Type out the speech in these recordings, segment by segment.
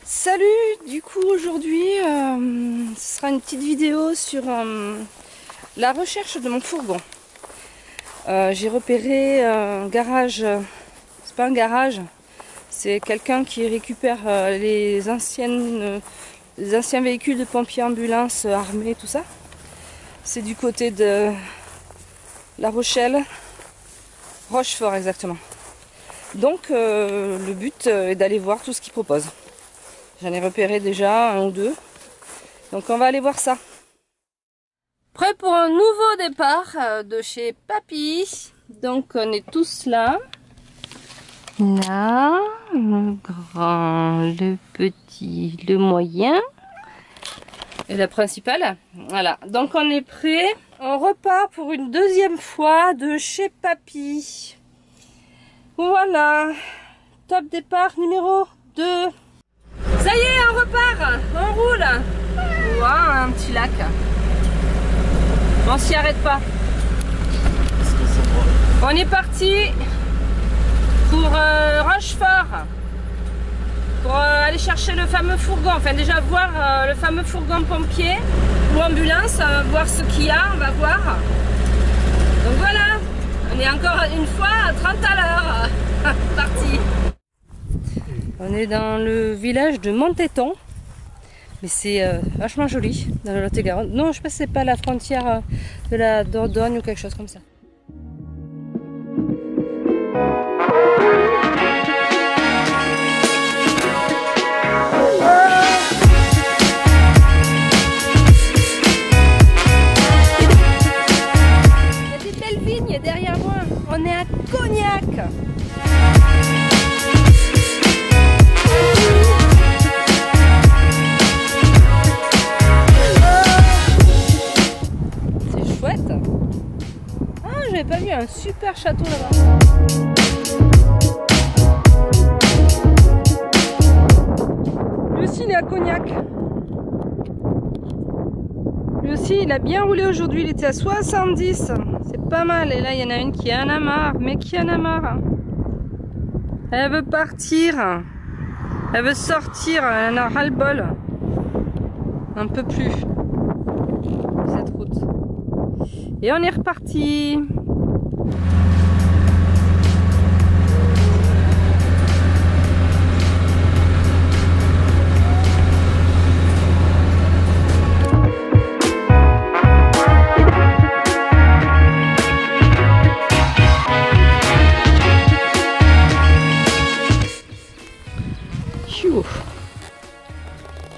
Salut, du coup aujourd'hui ce sera une petite vidéo sur la recherche de mon fourgon. J'ai repéré un garage, c'est pas un garage, c'est quelqu'un qui récupère les anciens véhicules de pompiers, ambulances, armées, tout ça. C'est du côté de La Rochelle, Rochefort exactement. Donc le but est d'aller voir tout ce qu'il propose. J'en ai repéré déjà un ou deux. Donc on va aller voir ça. Prêt pour un nouveau départ de chez Papy. Donc on est tous là. Là, le grand, le petit, le moyen. Et la principale. Voilà, donc on est prêt. On repart pour une deuxième fois de chez Papy. Voilà. Top départ numéro 2. Ça y est, on repart. On roule. Wow, un petit lac. On s'y arrête pas. On est parti pour Rochefort. Pour aller chercher le fameux fourgon. Enfin déjà voir le fameux fourgon pompier ou ambulance. Voir ce qu'il y a, on va voir. Donc voilà. On est encore une fois à 30 à l'heure. Parti. On est dans le village de Montéton. Mais c'est vachement joli dans le Lot-et-Garonne. Non, je sais pas si c'est pas la frontière de la Dordogne ou quelque chose comme ça. Il y a des belles vignes derrière moi. On est à Cognac. J'avais pas vu un super château là-bas. Lui aussi il est à Cognac. Lui aussi il a bien roulé aujourd'hui, il était à 70. C'est pas mal. Et là il y en a une qui en a marre. Mais qui en a marre? Elle veut partir. Elle veut sortir. Elle en a ras-le-bol. Un peu plus. Cette route. Et on est reparti.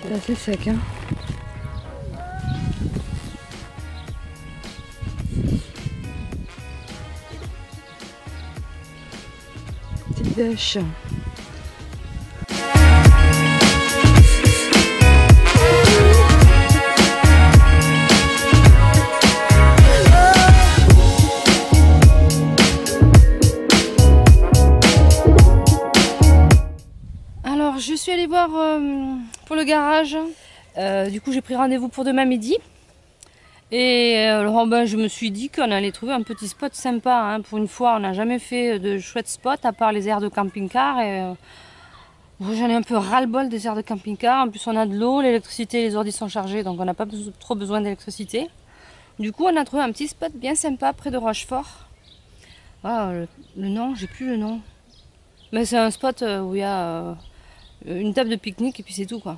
C'est assez sec, hein. Petite bêche. Alors je suis allée voir pour le garage. Du coup j'ai pris rendez-vous pour demain midi. Et alors ben, je me suis dit qu'on allait trouver un petit spot sympa. Hein. Pour une fois on n'a jamais fait de chouettes spots à part les aires de camping-car. Et j'en ai un peu ras-le-bol des aires de camping-car. En plus on a de l'eau, l'électricité, les ordi sont chargés. Donc on n'a pas trop besoin d'électricité. Du coup on a trouvé un petit spot bien sympa près de Rochefort. Ah, le nom, j'ai plus le nom. Mais c'est un spot où il y a une table de pique-nique et puis c'est tout quoi.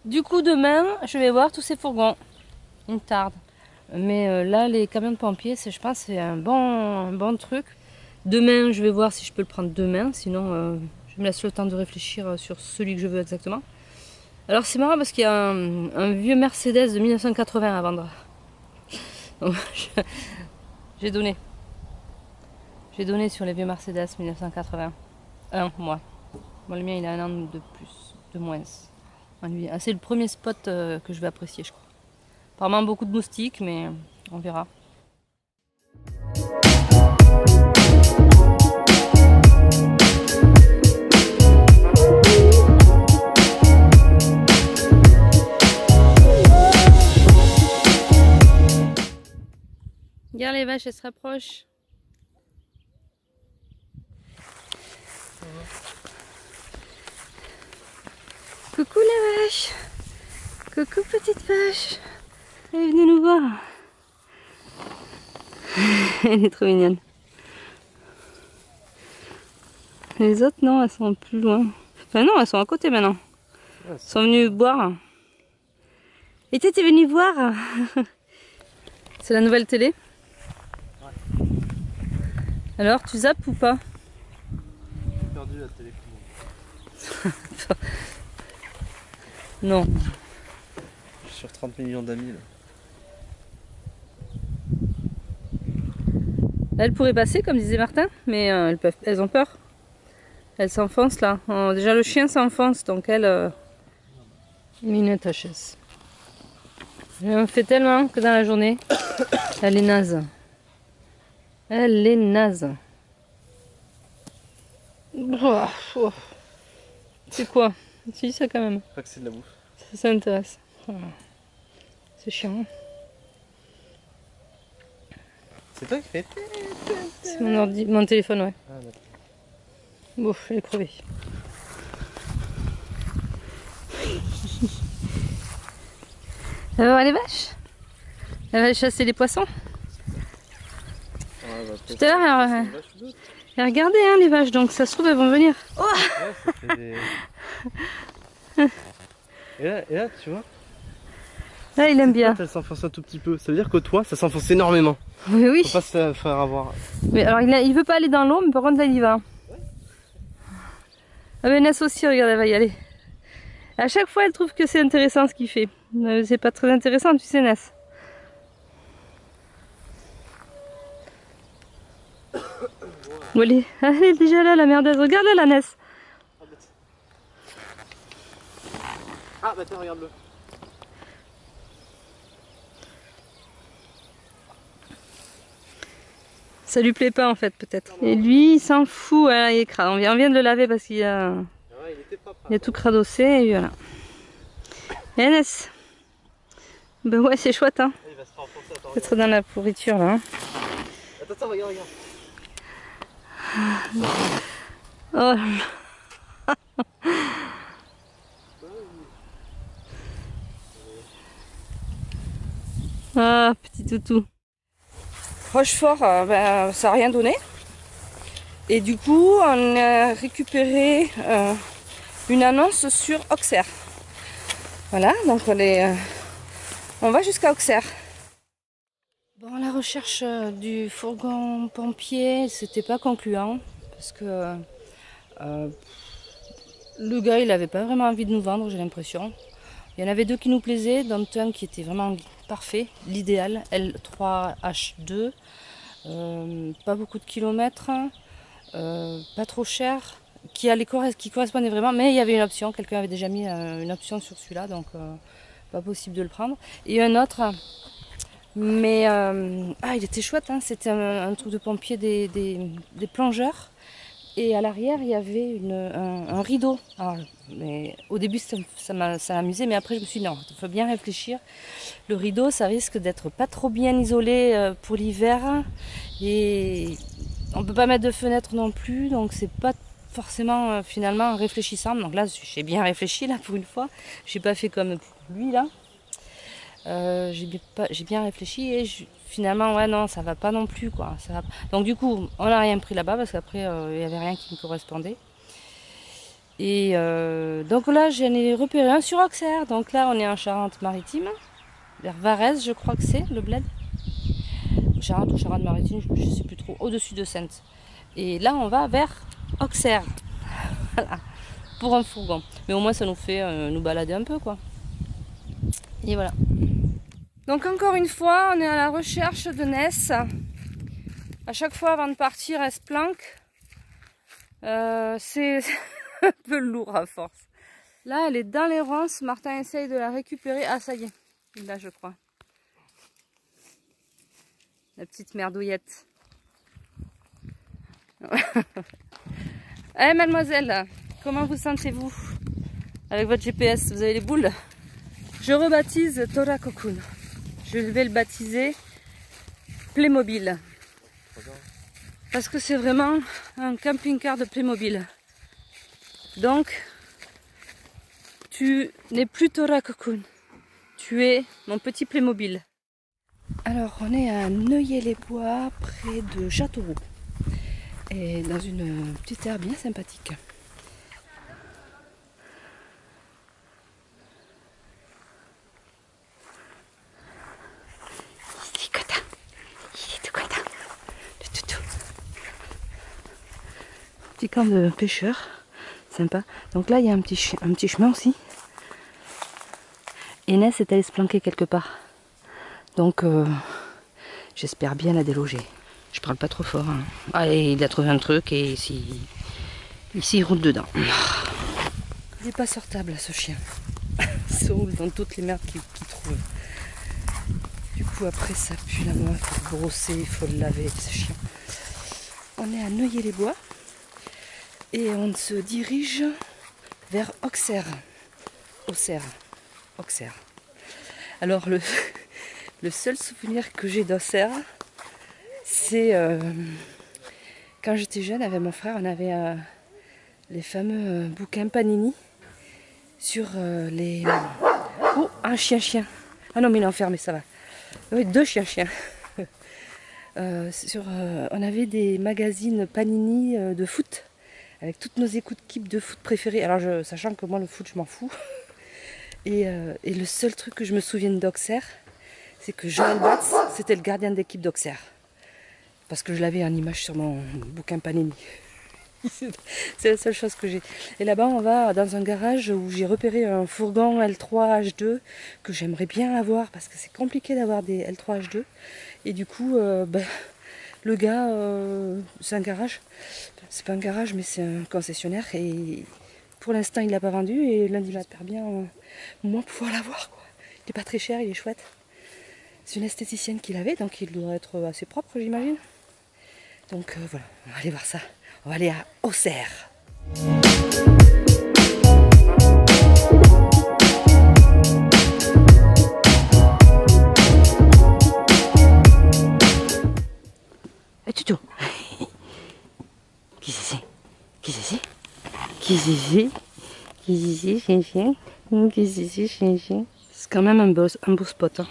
Du coup demain je vais voir tous ces fourgons. Il me tarde. Mais là les camions de pompiers je pense c'est un bon truc. Demain je vais voir si je peux le prendre demain. Sinon je me laisse le temps de réfléchir sur celui que je veux exactement. Alors c'est marrant parce qu'il y a un vieux Mercedes de 1980 à vendre. Donc j'ai donné. J'ai donné sur les vieux Mercedes 1980. Moi. Bon, le mien il a un an de plus, de moins. C'est le premier spot que je vais apprécier je crois. Apparemment beaucoup de moustiques mais on verra. Regarde les vaches, elles se rapprochent. Coucou la vache. Coucou petite vache. Elle est venue nous voir. Elle est trop mignonne. Les autres non, elles sont plus loin. Enfin non, elles sont à côté maintenant. Elles sont venues boire. Et tu es venu voir. C'est la nouvelle télé. Ouais. Alors, tu zappes ou pas? J'ai perdu la télé. Non. Je suis sur 30 millions d'amis là. Elles pourraient passer, comme disait Martin, mais elles ont peur. Elles s'enfoncent là. Déjà le chien s'enfonce, donc elle... Minette HS. Elle en fait tellement que dans la journée, elle est naze. Elle est naze. Oh. C'est quoi? Tu dis ça quand même. Je crois que c'est de la bouffe. Ça intéresse. Oh. C'est chiant. C'est toi qui fais? C'est mon téléphone, ouais. Ah, d'accord. Bouf, elle est crevée. Alors, les vaches? Elle va chasser les poissons. Ouais, tout à l'heure, regardez hein, les vaches, donc ça se trouve elles vont venir. Oh ouais, ça fait des... et là, tu vois? Là, il aime bien. Elle s'enfonce un tout petit peu. Ça veut dire que toi, ça s'enfonce énormément. Oui, oui. Faut pas se faire avoir. Mais alors, il veut pas aller dans l'eau, mais par contre, là, il y va. Ouais. Ah, mais Ness aussi, regarde, elle va y aller. À chaque fois, elle trouve que c'est intéressant ce qu'il fait. C'est pas très intéressant, tu sais, Ness. Bon, elle est déjà là, la merdeuse. Regarde-la, la Ness. Ah, bah tiens, regarde-le. Ça lui plaît pas en fait peut-être. Et lui il s'en fout, hein, il est crade. On vient de le laver parce qu'il a... il a tout cradossé et voilà. Et Ness. Ben ouais c'est chouette hein. Peut-être dans la pourriture là. Hein. Attends, regarde. Oh. Ah petit toutou. Rochefort, ben, ça n'a rien donné. Et du coup, on a récupéré une annonce sur Auxerre. Voilà, donc on va jusqu'à Auxerre. Bon, la recherche du fourgon pompier, c'était pas concluant. Parce que le gars, il avait pas vraiment envie de nous vendre, j'ai l'impression. Il y en avait deux qui nous plaisaient, dont un qui était vraiment parfait, l'idéal, L3H2. Pas beaucoup de kilomètres, pas trop cher, qui correspondait vraiment, mais il y avait une option, quelqu'un avait déjà mis une option sur celui-là, donc pas possible de le prendre. Et un autre, mais il était chouette, hein, c'était un truc de pompier des plongeurs. Et à l'arrière, il y avait un rideau. Alors, mais au début, ça m'amusait, mais après, je me suis dit non, il faut bien réfléchir. Le rideau, ça risque d'être pas trop bien isolé pour l'hiver. Et on ne peut pas mettre de fenêtre non plus, donc c'est pas forcément finalement réfléchissant. Donc là, j'ai bien réfléchi là pour une fois. J'ai pas fait comme lui là. J'ai bien réfléchi et finalement ouais non ça va pas non plus quoi. Ça va... Donc du coup on n'a rien pris là-bas parce qu'après il n'y avait rien qui me correspondait. Et donc là j'en ai repéré un sur Auxerre. Donc là on est en Charente-Maritime, vers Varèse je crois que c'est le bled. Charente ou Charente-Maritime, je ne sais plus trop, au-dessus de Sainte. Et là on va vers Auxerre. Voilà. Pour un fourgon. Mais au moins ça nous fait nous balader un peu quoi. Et voilà. Donc encore une fois, on est à la recherche de Ness. À chaque fois avant de partir, elle se planque. C'est un peu lourd à force. Là, elle est dans les ronces. Martin essaye de la récupérer. Ah, ça y est. Là, je crois. La petite merdouillette. Eh, mademoiselle, comment vous sentez-vous avec votre GPS? Vous avez les boules? Je rebaptise Tora Cocoon. Je vais le baptiser Playmobil. Parce que c'est vraiment un camping-car de Playmobil. Donc, Tu n'es plus Tora Cocoon. Tu es mon petit Playmobil. Alors, on est à Neuilly-les-Bois, près de Châteauroux. Et dans une petite aire bien sympathique. Il est content. Il est tout content. Le toutou. Petit camp de pêcheurs. Sympa. Donc là, il y a un petit chemin aussi. Inès est allée se planquer quelque part. Donc, j'espère bien la déloger. Je parle pas trop fort. Hein. Ah, et il a trouvé un truc et ici il roule dedans. Il n'est pas sortable, ce chien. Il se roule dans toutes les merdes qu'il trouve. Du coup, après, ça pue la mort. Il faut le brosser, il faut le laver, ce chien. On est à Neuilly-les-Bois. Et on se dirige vers Auxerre. Auxerre. Alors, le seul souvenir que j'ai d'Auxerre, c'est quand j'étais jeune avec mon frère, on avait les fameux bouquins Panini sur les... Oh, un chien. Ah non, mais il est enfermé, ça va. Oui, 2 chiens. On avait des magazines Panini de foot, avec toutes nos équipes de foot préférées. Alors, sachant que moi, le foot, je m'en fous. Et le seul truc que je me souviens d'Auxerre, c'est que Joël Batz, c'était le gardien d'équipe d'Auxerre. Parce que je l'avais en image sur mon bouquin Panini. C'est la seule chose que j'ai. Et là-bas, on va dans un garage où j'ai repéré un fourgon L3 H2 que j'aimerais bien avoir parce que c'est compliqué d'avoir des L3 H2. Et du coup, le gars, c'est un garage. C'est pas un garage, mais c'est un concessionnaire. Et pour l'instant, il l'a pas vendu. Et lundi, il j'espère bien moi pouvoir l'avoir. Il est pas très cher, il est chouette. C'est une esthéticienne qui l'avait, donc il doit être assez propre, j'imagine. Donc voilà, on va aller voir ça. On va aller à Auxerre. Et Tuto. Qui c'est? Qui c'est? Qui c'est? Qui c'est, chien? Qui c'est, chien? C'est quand même un beau spot. Hein.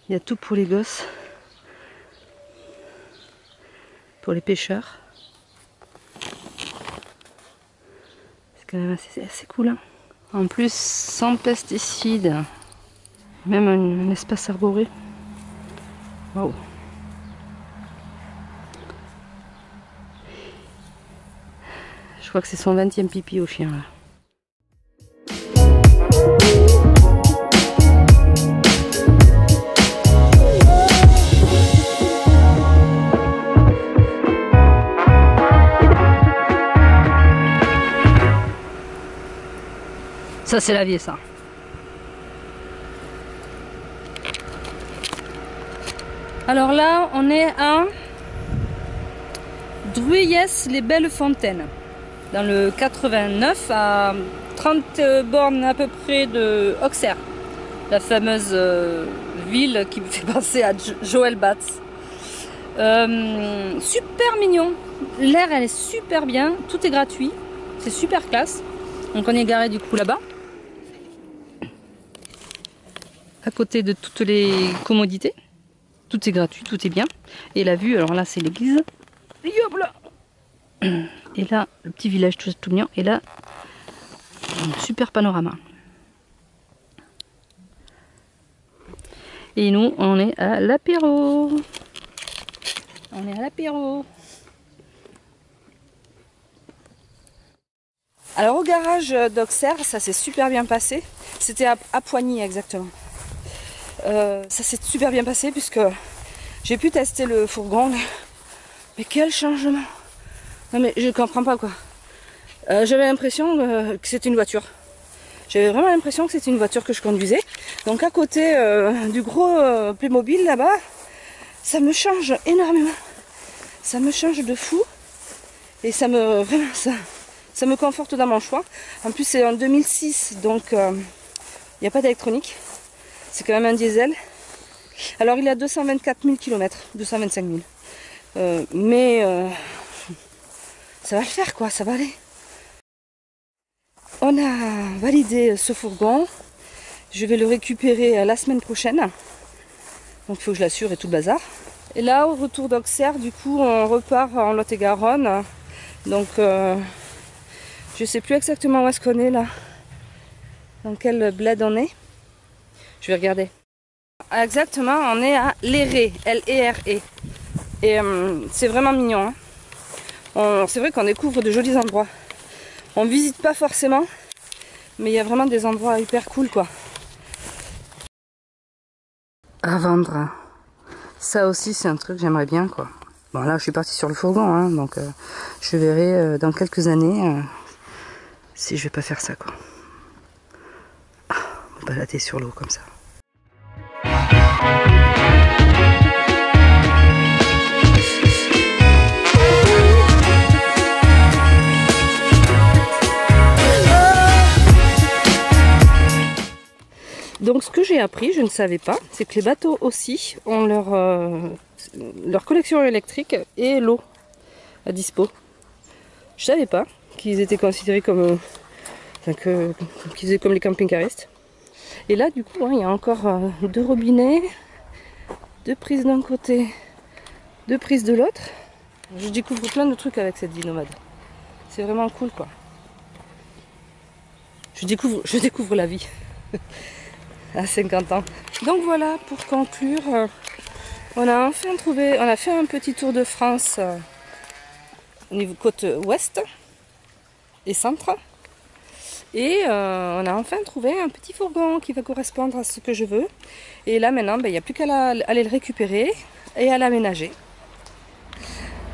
Il y a tout pour les gosses. Pour les pêcheurs. C'est quand même assez cool. Hein. En plus, sans pesticides. Même un espace arboré. Waouh. Je crois que c'est son 20e pipi au chien là. Ça c'est la vie ça. Alors là on est à Druyès-les-Belles-Fontaines. Dans le 89 à 30 bornes à peu près de Auxerre. La fameuse ville qui me fait penser à Joël Batz. Super mignon. L'air elle est super bien. Tout est gratuit. C'est super classe. Donc on est garé du coup là-bas. À côté de toutes les commodités. Tout est gratuit, tout est bien. Et la vue, alors là c'est l'église. Et hop là. Et là, le petit village tout mignon. Et là, un super panorama. Et nous, on est à l'apéro. On est à l'apéro. Alors au garage d'Auxerre, ça s'est super bien passé. C'était à Poigny exactement. Ça s'est super bien passé puisque j'ai pu tester le fourgon. Mais quel changement! Non mais je comprends pas quoi. J'avais l'impression que c'était une voiture. J'avais vraiment l'impression que c'était une voiture que je conduisais. Donc à côté du gros Playmobil là-bas, ça me change énormément. Ça me change de fou. Et ça me conforte dans mon choix. En plus c'est en 2006, donc il n'y a pas d'électronique. C'est quand même un diesel. Alors il a 224 000 km, 225 000. Mais ça va le faire quoi, ça va aller. On a validé ce fourgon. Je vais le récupérer la semaine prochaine. Donc il faut que je l'assure et tout le bazar. Et là, au retour d'Auxerre, du coup, on repart en Lot-et-Garonne. Donc je sais plus exactement où est-ce qu'on est là. Dans quel bled on est. Je vais regarder. Exactement, on est à Léré, L-E-R-E. Et c'est vraiment mignon. Hein. C'est vrai qu'on découvre de jolis endroits. On visite pas forcément, mais il y a vraiment des endroits hyper cool quoi. À vendre. Ça aussi c'est un truc que j'aimerais bien quoi. Bon là je suis partie sur le fourgon, hein, donc je verrai dans quelques années si je vais pas faire ça quoi. Me balader sur l'eau comme ça. Donc ce que j'ai appris, je ne savais pas, c'est que les bateaux aussi ont leur collection électrique et l'eau à dispo. Je savais pas qu'ils étaient considérés comme, qu'ils étaient comme les camping-caristes. Et là du coup, hein, il y a encore 2 robinets, 2 prises d'un côté, 2 prises de l'autre. Je découvre plein de trucs avec cette vie nomade. C'est vraiment cool quoi. Je découvre la vie. À 50 ans. Donc voilà, pour conclure, on a enfin trouvé, on a fait un petit tour de France au niveau côte ouest et centre. Et on a enfin trouvé un petit fourgon qui va correspondre à ce que je veux. Et là maintenant, il n'y a plus qu'à aller le récupérer et à l'aménager.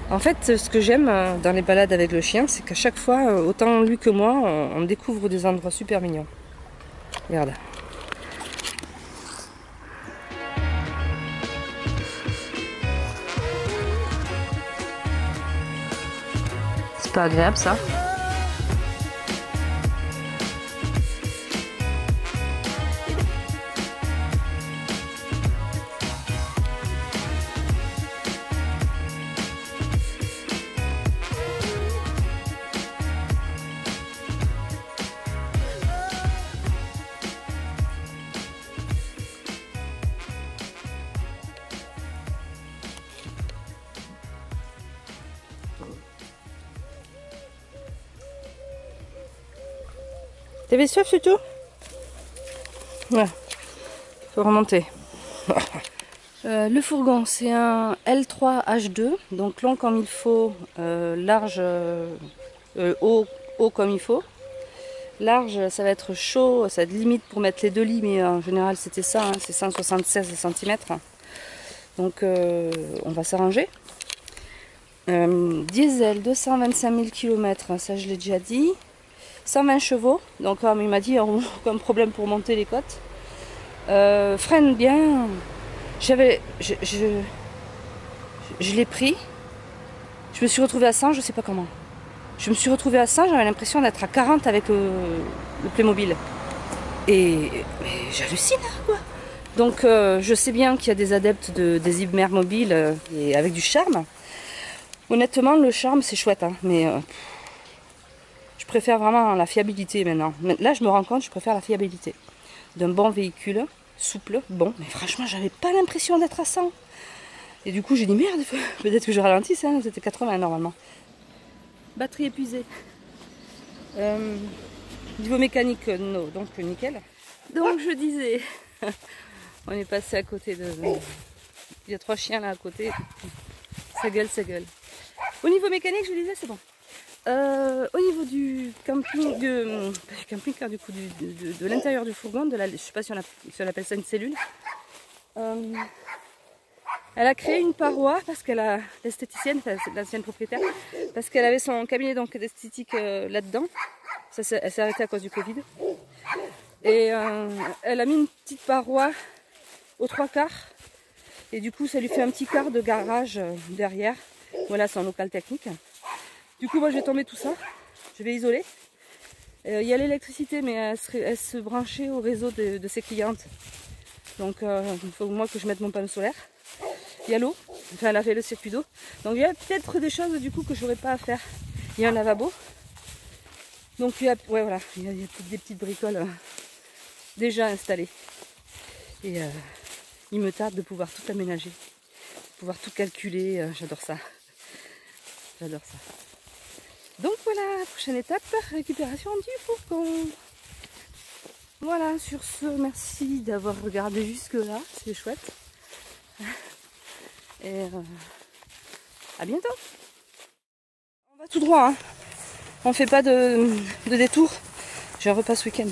En fait, ce que j'aime dans les balades avec le chien, c'est qu'à chaque fois, autant lui que moi, on découvre des endroits super mignons. Regarde. C'est pas agréable ça. T'avais soif surtout? Ouais, faut remonter. Le fourgon, c'est un L3H2, donc long comme il faut, large, haut comme il faut. Large, ça va être chaud, ça limite pour mettre les 2 lits, mais en général c'était ça, hein, c'est 176 cm. Donc on va s'arranger. Diesel, 225 000 km, ça je l'ai déjà dit. 120 chevaux, donc comme il m'a dit, aucun problème pour monter les côtes. Freine bien. Je l'ai pris. Je me suis retrouvée à 100, je sais pas comment. Je me suis retrouvée à 100, j'avais l'impression d'être à 40 avec le Playmobil. Et j'hallucine quoi. Donc je sais bien qu'il y a des adeptes des hyper mobiles et avec du charme. Honnêtement, le charme c'est chouette, hein, mais je préfère vraiment la fiabilité maintenant. Là, je me rends compte, je préfère la fiabilité d'un bon véhicule, souple, bon. Mais franchement, j'avais pas l'impression d'être à 100. Et du coup, j'ai dit merde, peut-être que je ralentisse, hein, c'était 80 normalement. Batterie épuisée. Niveau mécanique, non, donc nickel. Donc je disais, on est passé à côté de... Il y a 3 chiens là à côté. Ça gueule, ça gueule. Au niveau mécanique, je disais, c'est bon. Au niveau du camping, du camping-car, du coup, de l'intérieur du fourgon, je ne sais pas si on appelle ça une cellule, elle a créé une paroi parce qu'elle a l'esthéticienne, enfin, l'ancienne propriétaire, parce qu'elle avait son cabinet donc d'esthétique là-dedans. Elle s'est arrêtée à cause du Covid. Et elle a mis une petite paroi aux 3/4. Et du coup, ça lui fait un petit quart de garage derrière. Voilà, c'est un local technique. Du coup, moi, je vais tomber tout ça. Je vais isoler. Il y a l'électricité, mais elle se branchait au réseau de ses clientes. Donc, il faut moi que je mette mon panneau solaire. Il y a l'eau. Enfin, elle a fait le circuit d'eau. Donc, il y a peut-être des choses, du coup, que je n'aurais pas à faire. Il y a un lavabo. Donc ouais, voilà, il y a des petites bricoles déjà installées. Et il me tarde de pouvoir tout aménager, de pouvoir tout calculer. J'adore ça. J'adore ça. Donc voilà, prochaine étape, récupération du fourgon. Voilà, sur ce, merci d'avoir regardé jusque là, c'est chouette. Et à bientôt. On va tout droit, hein. On fait pas de détour. J'ai un repas ce week-end.